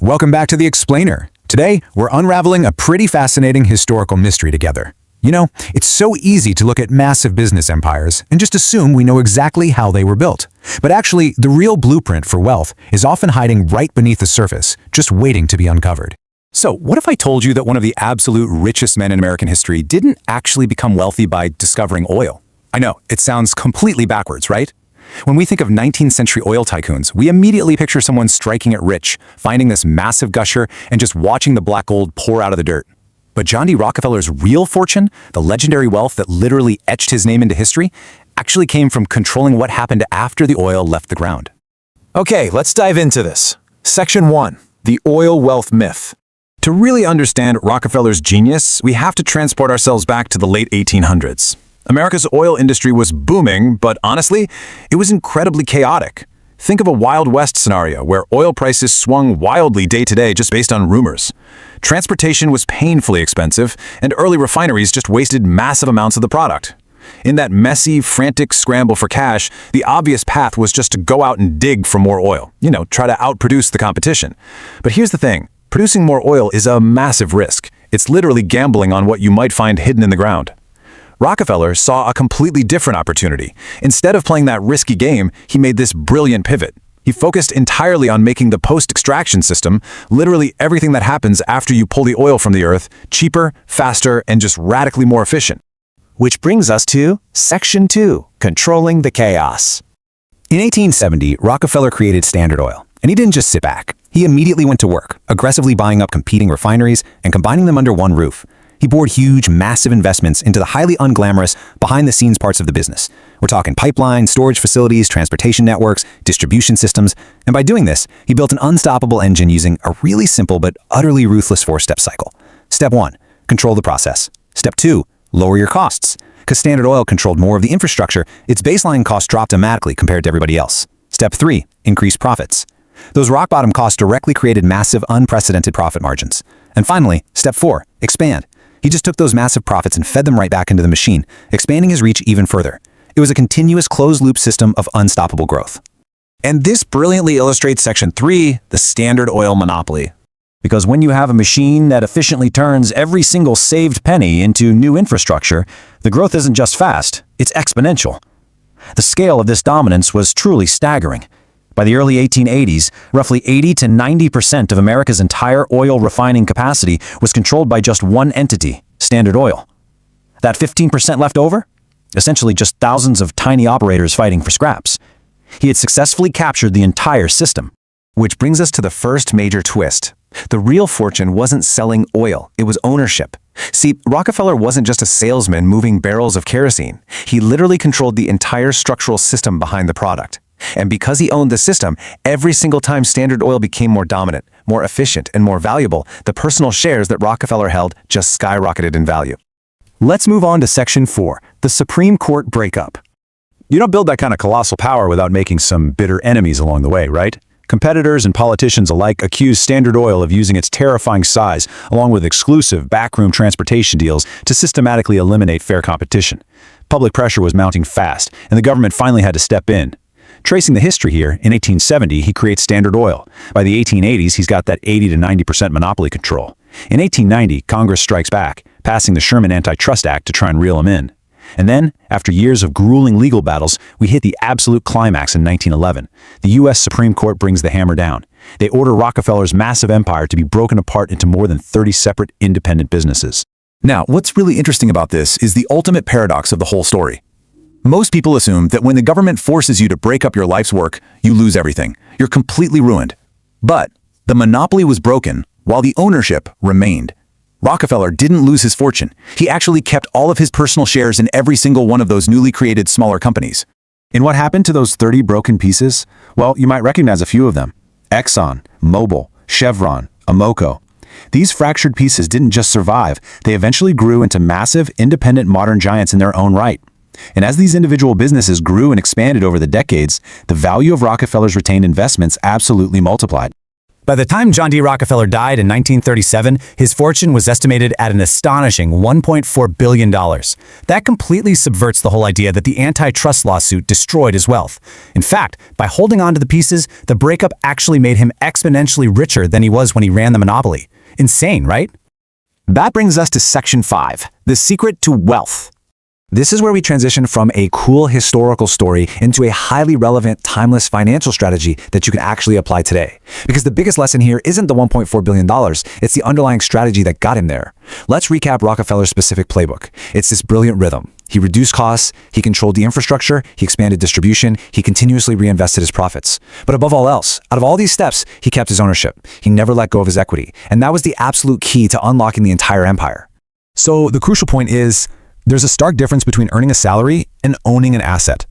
Welcome back to The Explainer. Today, we're unraveling a pretty fascinating historical mystery together. You know, it's so easy to look at massive business empires and just assume we know exactly how they were built. But actually, the real blueprint for wealth is often hiding right beneath the surface, just waiting to be uncovered. So, what if I told you that one of the absolute richest men in American history didn't actually become wealthy by discovering oil? I know, it sounds completely backwards, right? When we think of 19th century oil tycoons, we immediately picture someone striking it rich, finding this massive gusher, and just watching the black gold pour out of the dirt. But John D. Rockefeller's real fortune, the legendary wealth that literally etched his name into history, actually came from controlling what happened after the oil left the ground. Okay, let's dive into this. Section 1. The oil wealth myth. To really understand Rockefeller's genius, we have to transport ourselves back to the late 1800s. America's oil industry was booming, but honestly, it was incredibly chaotic. Think of a Wild West scenario where oil prices swung wildly day to day just based on rumors. Transportation was painfully expensive, and early refineries just wasted massive amounts of the product. In that messy, frantic scramble for cash, the obvious path was just to go out and dig for more oil. Try to outproduce the competition. But here's the thing. Producing more oil is a massive risk. It's literally gambling on what you might find hidden in the ground. Rockefeller saw a completely different opportunity. Instead of playing that risky game, he made this brilliant pivot. He focused entirely on making the post-extraction system, literally everything that happens after you pull the oil from the earth, cheaper, faster, and just radically more efficient. Which brings us to Section 2, Controlling the Chaos. In 1870, Rockefeller created Standard Oil, and he didn't just sit back. He immediately went to work, aggressively buying up competing refineries and combining them under one roof. He poured huge, massive investments into the highly unglamorous, behind-the-scenes parts of the business. We're talking pipelines, storage facilities, transportation networks, distribution systems, and by doing this, he built an unstoppable engine using a really simple but utterly ruthless four-step cycle. Step 1, control the process. Step 2, lower your costs. Because Standard Oil controlled more of the infrastructure, its baseline costs dropped dramatically compared to everybody else. Step 3, increase profits. Those rock-bottom costs directly created massive, unprecedented profit margins. And finally, Step 4, expand. He just took those massive profits and fed them right back into the machine, expanding his reach even further. It was a continuous closed-loop system of unstoppable growth. And this brilliantly illustrates Section 3, the Standard Oil monopoly. Because when you have a machine that efficiently turns every single saved penny into new infrastructure, the growth isn't just fast, it's exponential. The scale of this dominance was truly staggering. By the early 1880s, roughly 80 to 90% of America's entire oil refining capacity was controlled by just one entity, Standard Oil. That 15% left over? Essentially just thousands of tiny operators fighting for scraps. He had successfully captured the entire system. Which brings us to the first major twist. The real fortune wasn't selling oil, it was ownership. See, Rockefeller wasn't just a salesman moving barrels of kerosene. He literally controlled the entire structural system behind the product. And because he owned the system, every single time Standard Oil became more dominant, more efficient, and more valuable, the personal shares that Rockefeller held just skyrocketed in value. Let's move on to Section 4, the Supreme Court breakup. You don't build that kind of colossal power without making some bitter enemies along the way, right? Competitors and politicians alike accuse Standard Oil of using its terrifying size, along with exclusive backroom transportation deals, to systematically eliminate fair competition. Public pressure was mounting fast, and the government finally had to step in. Tracing the history here, in 1870, he creates Standard Oil. By the 1880s, he's got that 80 to 90% monopoly control. In 1890, Congress strikes back, passing the Sherman Antitrust Act to try and reel him in. And then, after years of grueling legal battles, we hit the absolute climax in 1911. The U.S. Supreme Court brings the hammer down. They order Rockefeller's massive empire to be broken apart into more than 30 separate independent businesses. Now, what's really interesting about this is the ultimate paradox of the whole story. Most people assume that when the government forces you to break up your life's work, you lose everything. You're completely ruined. But the monopoly was broken while the ownership remained. Rockefeller didn't lose his fortune. He actually kept all of his personal shares in every single one of those newly created smaller companies. And what happened to those 30 broken pieces? Well, you might recognize a few of them. Exxon, Mobil, Chevron, Amoco. These fractured pieces didn't just survive, they eventually grew into massive, independent modern giants in their own right. And as these individual businesses grew and expanded over the decades, the value of Rockefeller's retained investments absolutely multiplied. By the time John D. Rockefeller died in 1937, his fortune was estimated at an astonishing $1.4 billion. That completely subverts the whole idea that the antitrust lawsuit destroyed his wealth. In fact, by holding on to the pieces, the breakup actually made him exponentially richer than he was when he ran the monopoly. Insane, right? That brings us to Section 5, the secret to wealth. This is where we transition from a cool historical story into a highly relevant, timeless financial strategy that you can actually apply today. Because the biggest lesson here isn't the $1.4 billion, it's the underlying strategy that got him there. Let's recap Rockefeller's specific playbook. It's this brilliant rhythm. He reduced costs, he controlled the infrastructure, he expanded distribution, he continuously reinvested his profits. But above all else, out of all these steps, he kept his ownership. He never let go of his equity. And that was the absolute key to unlocking the entire empire. So the crucial point is, there's a stark difference between earning a salary and owning an asset.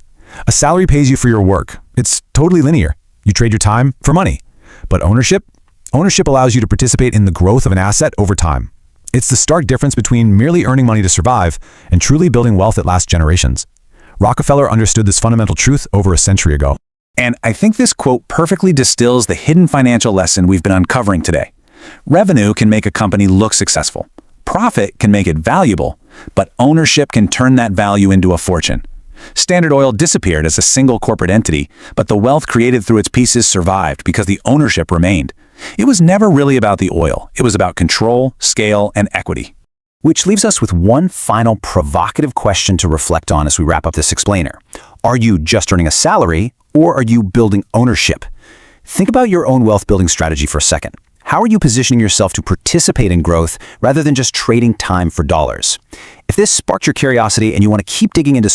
A salary pays you for your work. It's totally linear. You trade your time for money. But ownership allows you to participate in the growth of an asset over time. It's the stark difference between merely earning money to survive and truly building wealth that lasts generations. Rockefeller understood this fundamental truth over a century ago. And I think this quote perfectly distills the hidden financial lesson we've been uncovering today. Revenue can make a company look successful. Profit can make it valuable, but ownership can turn that value into a fortune. Standard Oil disappeared as a single corporate entity, but the wealth created through its pieces survived because the ownership remained. It was never really about the oil. It was about control, scale, and equity. Which leaves us with one final provocative question to reflect on as we wrap up this explainer. Are you just earning a salary, or are you building ownership? Think about your own wealth building strategy for a second. How are you positioning yourself to participate in growth rather than just trading time for dollars? If this sparked your curiosity and you want to keep digging into